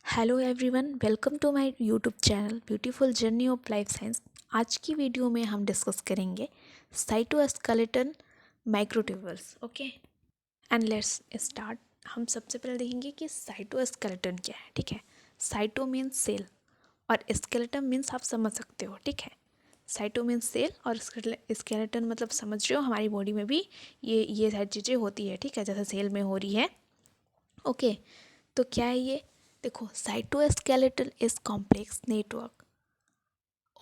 Hello everyone, welcome to my YouTube channel beautiful journey of life science. आज की video में हम discuss करेंगे cytoskeleton microtubules. Okay, and let's start. हम सबसे पहले देखेंगे कि साइटोस्केलेटन क्या है। ठीक है, साइटो मीन्स सेल और स्केलेटन मीन्स आप समझ सकते हो। ठीक है, साइटो मीन्स सेल और स्केलेटन मतलब समझ रहे हो, हमारी बॉडी में भी ये सारी चीज़ें होती है। ठीक है, जैसे सेल में हो रही है। ओके, तो क्या है ये? देखो, cytoskeleton is complex network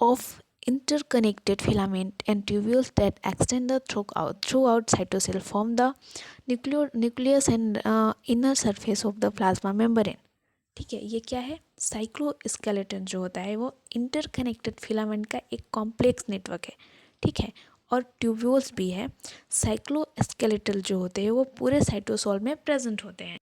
of interconnected filament and tubules that extend throughout cytosol form the nucleus and inner surface of the plasma membrane। ठीक है, ये क्या है? साइक्लोस्केलेटन जो होता है वो इंटरकनेक्टेड फिलामेंट का एक कॉम्प्लेक्स नेटवर्क है। ठीक है, और ट्यूब्यूल्स भी है। साइक्लोस्केलेटल जो होते हैं वो पूरे साइटोसोल में प्रेजेंट होते हैं।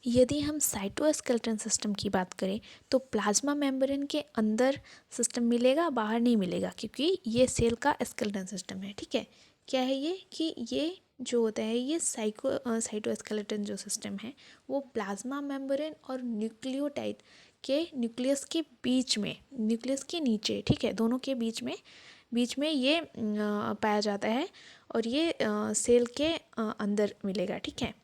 यदि हम साइटोस्केलेटन सिस्टम की बात करें तो प्लाज्मा मेम्ब्रेन के अंदर सिस्टम मिलेगा, बाहर नहीं मिलेगा, क्योंकि ये सेल का स्केलेटन सिस्टम है। ठीक है, क्या है ये कि ये जो होता है ये साइटोस्केलेटन जो सिस्टम है वो प्लाज्मा मेम्ब्रेन और न्यूक्लियोटाइड के न्यूक्लियस के बीच में, न्यूक्लियस के नीचे, ठीक है, दोनों के बीच में ये पाया जाता है और ये सेल के अंदर मिलेगा। ठीक है,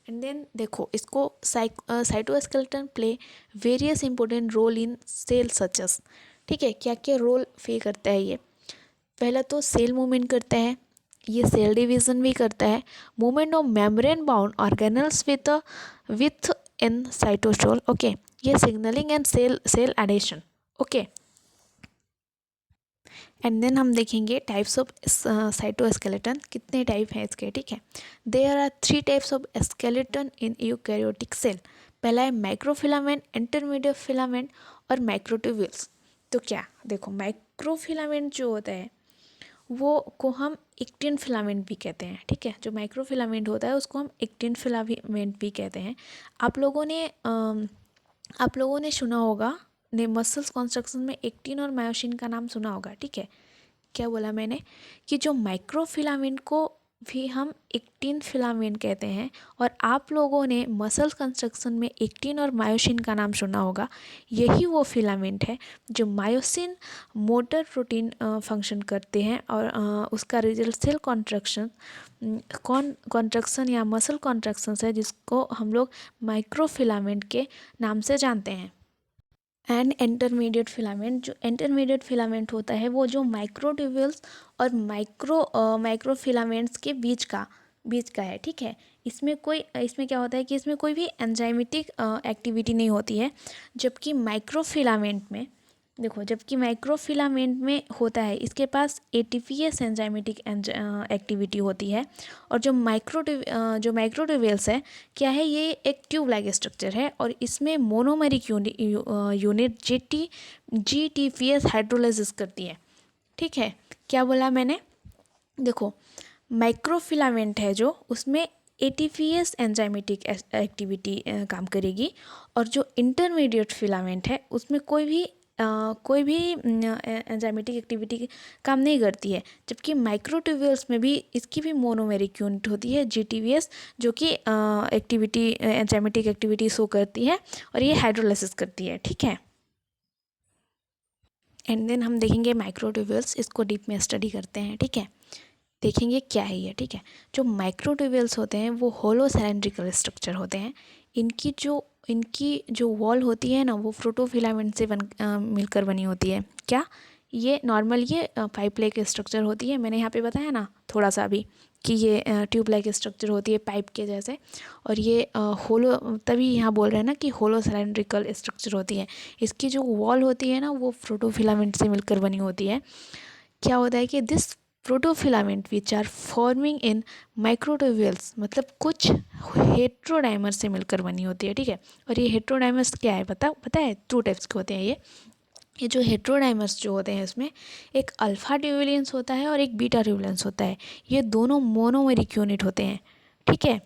एंड देन देखो, इसको cytoskeleton play various important role in cell such as. ठीक है, क्या क्या रोल प्ले करता है ये? पहला तो सेल मूवमेंट करता है, ये सेल डिवीजन भी करता है, movement of membrane bound organelles within cytosol. Okay, ये signalling and cell adhesion. Okay, and then हम देखेंगे टाइप्स ऑफ साइटोस्केलेटन, कितने टाइप हैं इसके। ठीक है, there are 3 types of skeleton in eukaryotic cell. पहला है माइक्रोफिलामेंट, इंटरमीडिएट फिलामेंट और माइक्रोट्यूब्यूल्स। तो क्या देखो, माइक्रोफिलामेंट जो होता है वो को हम एक्टिन फिलामेंट भी कहते हैं। ठीक है, जो माइक्रोफिलामेंट होता है उसको हम एक्टिन फिलामेंट भी कहते हैं। आप लोगों ने सुना होगा, ने मसल्स कॉन्स्ट्रक्शन में एक्टिन और मायोसिन का नाम सुना होगा। ठीक है, क्या बोला मैंने कि जो माइक्रोफिलामेंट को भी हम एक्टिन फिलामेंट कहते हैं, और आप लोगों ने मसल कंस्ट्रक्शन में एक्टिन और मायोसिन का नाम सुना होगा। यही वो फिलामेंट है जो मायोसिन मोटर प्रोटीन फंक्शन करते हैं और उसका रिजल्ट सेल कॉन्ट्रैक्शन या मसल कॉन्ट्रैक्शन है, जिसको हम लोग माइक्रोफिलामेंट के नाम से जानते हैं। एंड इंटरमीडिएट फिलामेंट, जो इंटरमीडिएट फिलामेंट होता है वो जो माइक्रोट्यूब्यूल्स और माइक्रोफिलामेंट्स के बीच का है। ठीक है, इसमें क्या होता है कि इसमें कोई भी एंजाइमेटिक एक्टिविटी नहीं होती है, जबकि माइक्रोफिलामेंट में देखो, जबकि माइक्रोफिलामेंट में होता है, इसके पास एटीपीएस एंजाइमेटिक एक्टिविटी होती है। और जो माइक्रोट्यूब्यूल्स है, क्या है, ये एक ट्यूब लाइक स्ट्रक्चर है और इसमें मोनोमेरिक यूनिट जीटीपीएस हाइड्रोलाइसिस करती है। ठीक है, क्या बोला मैंने? देखो, माइक्रोफिलामेंट है जो, उसमें एटीपीएस एंजाइमेटिक एक्टिविटी काम करेगी, और जो इंटरमीडिएट फिलामेंट है उसमें कोई भी एंजाइमेटिक एक्टिविटी काम नहीं करती है। जबकि माइक्रोट्यूब्यूल्स में भी इसकी भी मोनोमेरिक यूनिट होती है जीटीवीएस, जो कि एंजाइमेटिक एक्टिविटी शो करती है और ये हाइड्रोलाइसिस करती है। ठीक है, एंड देन हम देखेंगे माइक्रोट्यूब्यूल्स, इसको डीप में स्टडी करते हैं। ठीक है, देखेंगे क्या है ये। ठीक है, जो माइक्रोट्यूब्यूल्स होते हैं वो होलो सिलेंड्रिकल स्ट्रक्चर होते हैं। इनकी जो वॉल होती है ना, वो प्रोटोफिलामेंट से मिलकर बनी होती है। क्या ये नॉर्मल ये पाइप लाइक स्ट्रक्चर होती है, मैंने यहाँ पे बताया ना थोड़ा सा अभी कि ये ट्यूब लाइक स्ट्रक्चर होती है पाइप के जैसे, और ये होलो, तभी यहाँ बोल रहे हैं ना कि होलो सिलेंड्रिकल स्ट्रक्चर होती है। इसकी जो वॉल होती है ना वो प्रोटोफिलामेंट से मिलकर बनी होती है। क्या होता है कि this protofilament which are forming in microtubules, मतलब कुछ हेट्रोडाइमर से मिलकर बनी होती है। ठीक है, और ये हेट्रोडाइमर्स क्या है पता है? 2 टाइप्स के होते हैं ये जो हेट्रोडाइमर्स जो होते हैं, इसमें एक अल्फा ट्यूबुलेंस होता है और एक बीटा ट्यूबुलेंस होता है। ये दोनों मोनोमेरिक यूनिट होते हैं। ठीक है,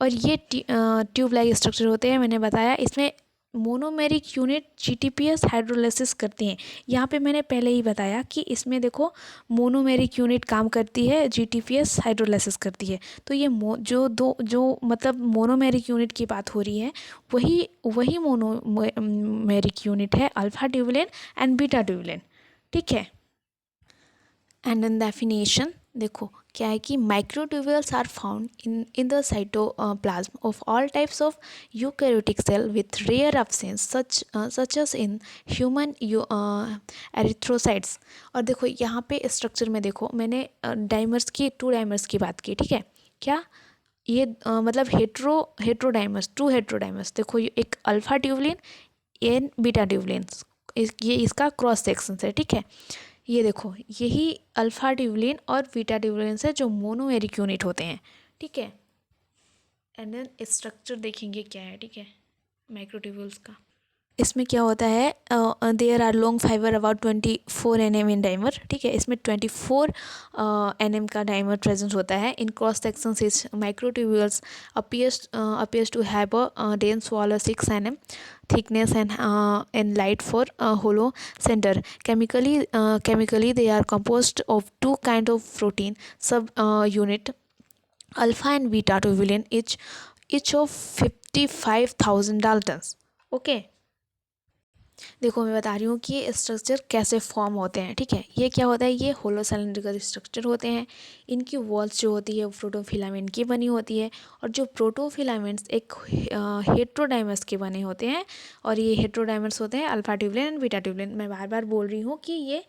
और ये ट्यूब लाइक स्ट्रक्चर होते हैं, मैंने बताया। इसमें मोनोमेरिक यूनिट जीटीपीएस हाइड्रोलाइसिस करती हैं। यहाँ पे मैंने पहले ही बताया कि इसमें देखो मोनोमेरिक यूनिट काम करती है, जीटीपीएस हाइड्रोलाइसिस करती है। तो ये जो मतलब मोनोमेरिक यूनिट की बात हो रही है, वही मोनोमेरिक यूनिट है alpha tubulin and beta tubulin. ठीक है। एंड इन डेफिनेशन देखो क्या है कि microtubules are found in the cytoplasm of all types of eukaryotic cell with rare absence such as in human erythrocytes. और देखो यहाँ पे स्ट्रक्चर में देखो मैंने डाइमर्स की 2 डाइमर्स की बात की। ठीक है, क्या ये मतलब हेट्रोडाइमर्स 2 हेट्रोडाइमर्स। देखो ये एक alpha tubulin and beta tubulin, ये इसका क्रॉस सेक्शन है। ठीक है, ये देखो यही अल्फा ट्यूबुलिन और बीटा ट्यूबुलिन से जो मोनोमेरिक यूनिट होते हैं। ठीक है, एंड देन स्ट्रक्चर देखेंगे क्या है। ठीक है, माइक्रोट्यूब्यूल्स का इसमें क्या होता है, there are long fiber about 24 nm in dimer. ठीक है, इसमें 24 nm का डाइमर प्रेजेंट होता है। In cross section is microtubules appears to have a dense wall of 6 nm thickness and light for hollow center. Chemically they are composed of 2 kind of protein sub unit alpha and beta tubulin, each of 55,000 daltons. Okay, देखो मैं बता रही हूँ कि ये structure कैसे form होते हैं। ठीक है, ये क्या होता है, ये होलो सिलेंड्रिकल स्ट्रक्चर होते हैं। इनकी वॉल्स जो होती है वो प्रोटोफिलामेंट की बनी होती है, और जो प्रोटोफिलामेंट्स एक हेट्रोडाइमर्स के बने होते हैं, और ये हेट्रोडाइमर्स होते हैं alpha tubulin and beta tubulin. मैं बार बार बोल रही हूँ कि ये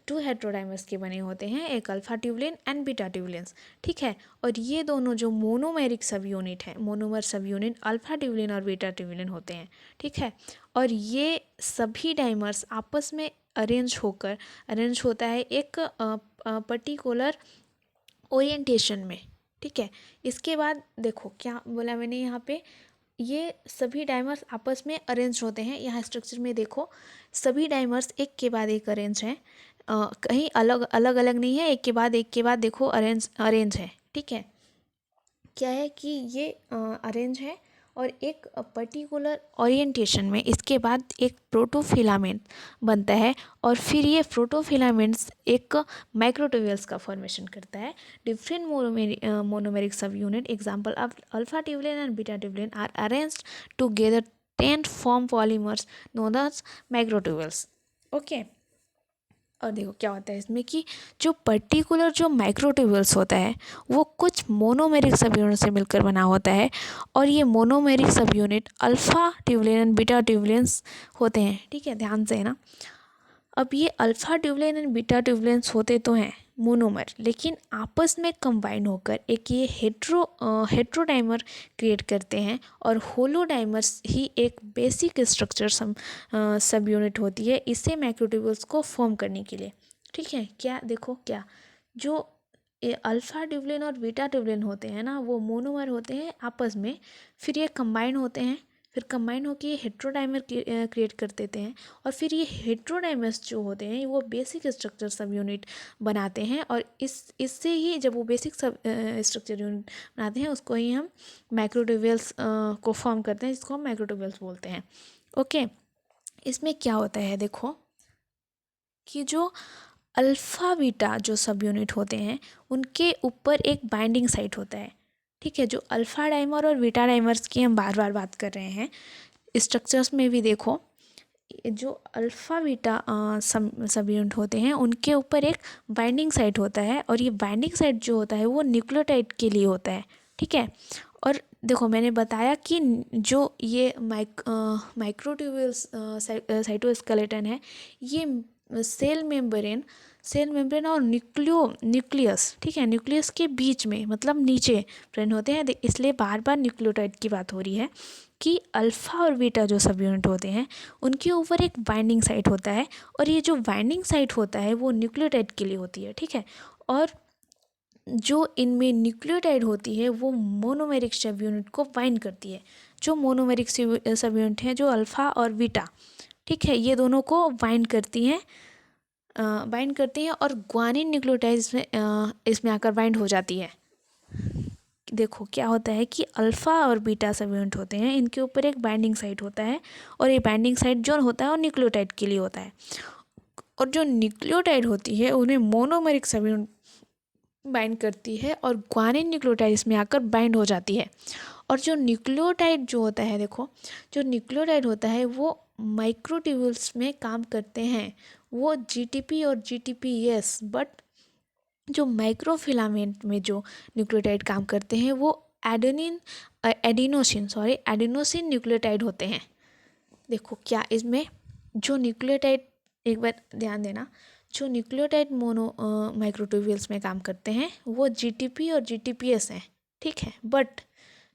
2 हेट्रोडाइमर्स के बने होते हैं, एक अल्फा ट्यूबुलिन एंड बीटा ट्यूबुलिन्स। ठीक है, और ये दोनों जो मोनोमेरिक सब यूनिट है, मोनोमर सब यूनिट अल्फा ट्यूबुलिन और बीटा ट्यूबुलिन होते हैं। ठीक है, और ये सभी डाइमर्स आपस में अरेंज होता है एक पर्टिकुलर ओरिएंटेशन में। ठीक है, इसके बाद देखो क्या बोला मैंने यहाँ पे, ये सभी डाइमर्स आपस में अरेंज होते हैं। यहाँ स्ट्रक्चर में देखो सभी डाइमर्स एक के बाद एक अरेंज हैं, कहीं अलग नहीं है, एक के बाद देखो अरेंज है। ठीक है, क्या है कि ये अरेंज है और एक पर्टिकुलर ओरिएंटेशन में। इसके बाद एक प्रोटोफिलामेंट बनता है, और फिर ये प्रोटोफिलामेंट्स एक माइक्रोट्यूब्यूल्स का फॉर्मेशन करता है। Different monomeric subunit example of alpha tubulin and beta tubulin are arranged together then form polymers known as microtubules. Okay, और देखो क्या होता है इसमें कि जो पर्टिकुलर जो माइक्रोट्यूब्यूल्स होता है वो कुछ मोनोमेरिक सब यूनिट से मिलकर बना होता है, और ये monomeric subunit alpha tubulin and beta tubulins होते हैं। ठीक है, ध्यान से ना। अब ये alpha tubulin and beta tubulins होते तो हैं मोनोमर, लेकिन आपस में कंबाइन होकर एक ये हेट्रोडाइमर क्रिएट करते हैं, और होलोडाइमर्स ही एक बेसिक स्ट्रक्चर सब यूनिट होती है इसे माइक्रोट्यूब्यूल्स को फॉर्म करने के लिए। ठीक है, क्या देखो क्या जो अल्फा ट्यूबुलिन और बीटा ट्यूबुलिन होते हैं ना, वो मोनोमर होते हैं आपस में, फिर ये कंबाइन होते हैं, फिर कंबाइन होकर ये हेट्रोडाइमर क्रिएट कर देते हैं, और फिर ये हेट्रोडाइमर्स जो होते हैं वो बेसिक स्ट्रक्चर सब यूनिट बनाते हैं, और इससे ही जब वो बेसिक सब स्ट्रक्चर यूनिट बनाते हैं उसको ही हम माइक्रोट्यूब्यूल्स को फॉर्म करते हैं, जिसको हम माइक्रोट्यूब्यूल्स बोलते हैं। ओके, इसमें क्या होता है देखो कि जो अल्फ़ा बीटा जो सब यूनिट होते हैं उनके ऊपर एक बाइंडिंग साइट होता है। ठीक है, जो अल्फ़ा डाइमर और बीटा डाइमर्स की हम बार बार बात कर रहे हैं, स्ट्रक्चर्स में भी देखो जो अल्फ़ा बीटा सब यूनिट होते हैं उनके ऊपर एक बाइंडिंग साइट होता है, और ये बाइंडिंग साइट जो होता है वो न्यूक्लियोटाइड के लिए होता है। ठीक है, और देखो मैंने बताया कि जो ये माइक्रोट्यूब्यूल्स साइटोस्केलेटन है, ये सेल मेम्ब्रेन और न्यूक्लियस, ठीक है, न्यूक्लियस के बीच में मतलब नीचे प्रेजेंट होते हैं। इसलिए बार बार न्यूक्लियोटाइड की बात हो रही है कि अल्फ़ा और बीटा जो सब यूनिट होते हैं उनके ऊपर एक बाइंडिंग साइट होता है, और ये जो बाइंडिंग साइट होता है वो न्यूक्लियोटाइड के लिए होती है। ठीक है, और जो इनमें न्यूक्लियोटाइड होती है वो मोनोमेरिक सब यूनिट को बाइंड करती है। जो मोनोमेरिक सब यूनिट हैं जो अल्फ़ा और बीटा, ठीक है, ये दोनों को बाइंड करती हैं और ग्वानिन न्यूक्लियोटाइड इसमें आकर बाइंड हो जाती है। देखो क्या होता है कि अल्फ़ा और बीटा सब यूनिट होते हैं, इनके ऊपर एक बाइंडिंग साइट होता है और ये बाइंडिंग साइट जो होता है वो न्यूक्लियोटाइड के लिए होता है, और जो न्यूक्लियोटाइड होती है उन्हें मोनोमेरिक सब यूनिट बाइंड करती है और ग्वानिन न्यूक्लियोटाइड इसमें आकर बाइंड हो जाती है। और जो न्यूक्लियोटाइड जो होता है, देखो जो न्यूक्लियोटाइड होता है वो माइक्रोट्यूब्यूल्स में काम करते हैं, वो जीटीपी और जीटीपीएस, बट जो माइक्रोफिलामेंट में जो न्यूक्लियोटाइड काम करते हैं वो एडिनोसिन न्यूक्लियोटाइड होते हैं। देखो क्या इसमें जो न्यूक्लियोटाइड, एक बार ध्यान देना, जो न्यूक्लियोटाइड मोनो माइक्रोट्यूब्यूल्स में काम करते हैं वो जीटीपी और जीटीपीएस हैं, ठीक है। बट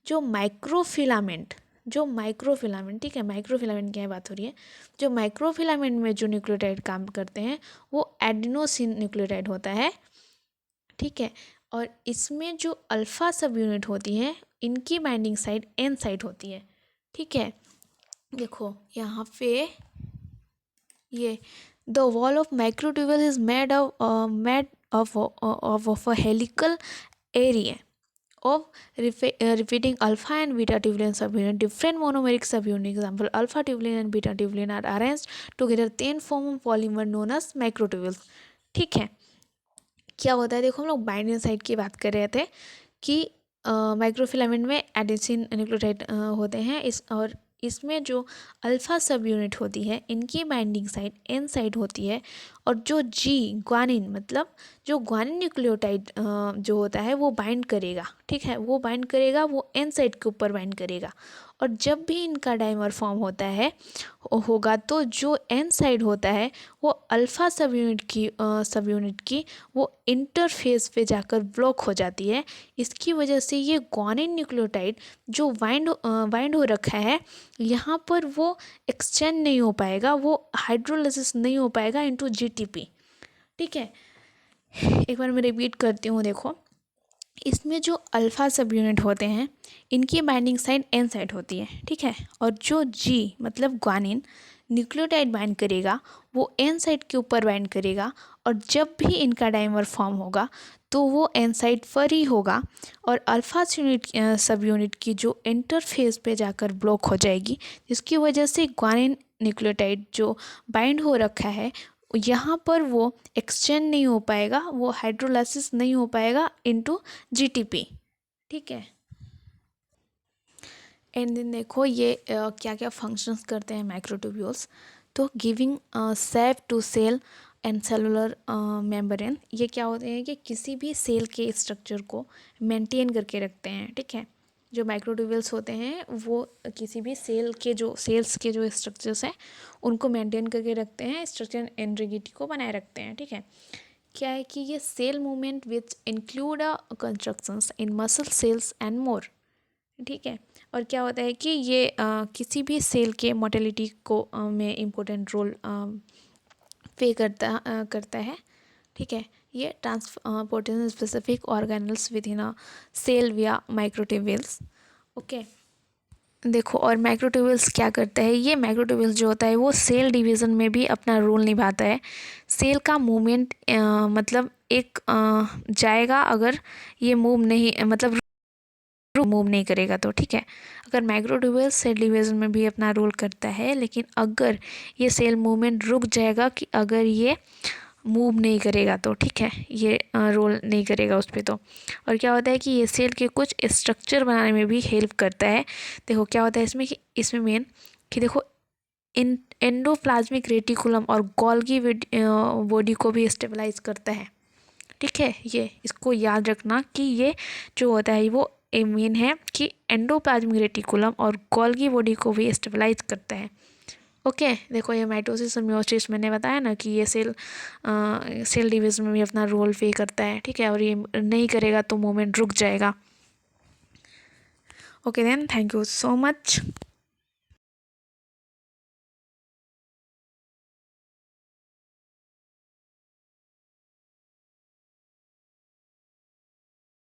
जो माइक्रोफिलामेंट, ठीक है, माइक्रोफिलामेंट की बात हो रही है, जो माइक्रोफिलामेंट में जो न्यूक्लियोटाइड काम करते हैं वो एडिनोसिन न्यूक्लियोटाइड होता है, ठीक है। और इसमें जो अल्फ़ा सब यूनिट होती है इनकी बाइंडिंग साइड एन साइड होती है, ठीक है। देखो यहाँ पे ये the wall of microtubule is made of a helical area of repeating alpha and beta tubulin subunit. Different monomeric subunit, example alpha tubulin and beta tubulin, are arranged together then form a polymer known as microtubules, ठीक है। क्या होता है, देखो हम लोग binding site की बात कर रहे थे कि माइक्रोफिलामेंट में एडिसिन न्यूक्लियोटाइड होते हैं, और इसमें जो अल्फ़ा सब यूनिट होती है इनकी बाइंडिंग साइड एन साइड होती है, और जो ग्वानिन मतलब जो ग्वानिन न्यूक्लियोटाइड जो होता है वो बाइंड करेगा, ठीक है, वो बाइंड करेगा, वो एन साइड के ऊपर बाइंड करेगा। और जब भी इनका डाइमर फॉर्म होता है होगा तो जो एन साइड होता है वो अल्फ़ा सब यूनिट की वो इंटरफेस पे जाकर ब्लॉक हो जाती है। इसकी वजह से ये ग्वानिन न्यूक्लियोटाइड जो बाइंड हो रखा है यहाँ पर वो एक्सचेंज नहीं हो पाएगा, वो हाइड्रोलाइसिस नहीं हो पाएगा इनटू जीटीपी, ठीक है। एक बार मैं रिपीट करती हूँ, देखो इसमें जो अल्फ़ा सब यूनिट होते हैं इनकी बाइंडिंग साइड एन साइड होती है, ठीक है। और जो जी मतलब ग्वानिन न्यूक्लियोटाइड बाइंड करेगा वो एन साइड के ऊपर बाइंड करेगा, और जब भी इनका डाइमर फॉर्म होगा तो वो एन साइड पर ही होगा, और अल्फ़ा सब यूनिट की जो इंटरफेस पे जाकर ब्लॉक हो जाएगी, जिसकी वजह से ग्वानिन न्यूक्लियोटाइड जो बाइंड हो रखा है यहाँ पर वो एक्सचेंज नहीं हो पाएगा, वो हाइड्रोलाइसिस नहीं हो पाएगा इनटू जीटीपी, ठीक है। एंड देन देखो ये क्या क्या फंक्शंस करते हैं माइक्रोट्यूब्यूल्स, तो giving shape to cell and cellular membrane, ये क्या होते हैं कि किसी भी सेल के स्ट्रक्चर को मेंटेन करके रखते हैं, ठीक है। जो माइक्रोट्यूब्यूल्स होते हैं वो किसी भी सेल्स के जो स्ट्रक्चर्स हैं उनको मेंटेन करके रखते हैं, स्ट्रक्चर इंटीग्रिटी को बनाए रखते हैं, ठीक है। क्या है कि ये cell movement which include contractions in muscle cells and more, ठीक है। और क्या होता है कि ये किसी भी सेल के मोटिलिटी को में इम्पोर्टेंट रोल प्ले करता है, ठीक है। ये transportation specific organelles within a cell via microtubules, okay. देखो और माइक्रोट्यूब्यूल्स क्या करता है, ये माइक्रोट्यूब्यूल्स जो होता है वो सेल डिवीज़न में भी अपना रोल निभाता है। सेल का मूवमेंट मतलब एक जाएगा अगर ये मूव नहीं करेगा तो, ठीक है। अगर माइक्रोट्यूब्यूल्स सेल डिवीज़न में भी अपना रोल करता है, लेकिन अगर ये सेल मूवमेंट रुक जाएगा कि अगर ये मूव नहीं करेगा तो, ठीक है, ये रोल नहीं करेगा उस पर तो। और क्या होता है कि ये सेल के कुछ स्ट्रक्चर बनाने में भी हेल्प करता है। देखो क्या होता है इसमें कि इसमें मेन कि देखो एंडोप्लाज्मिक रेटिकुलम और गोल्गी बॉडी को भी स्टेबलाइज करता है, ठीक है। ये इसको याद रखना कि ये जो होता है वो मेन है कि एंडोप्लाज्मिक रेटिकुलम और गोल्गी बॉडी को भी स्टेबलाइज करता है, ओके। देखो ये माइटोसिस और मियोसिस मैंने बताया ना कि ये सेल डिवीज़न में भी अपना रोल प्ले करता है, ठीक है। और ये नहीं करेगा तो मूवमेंट रुक जाएगा, okay. Then thank you so much.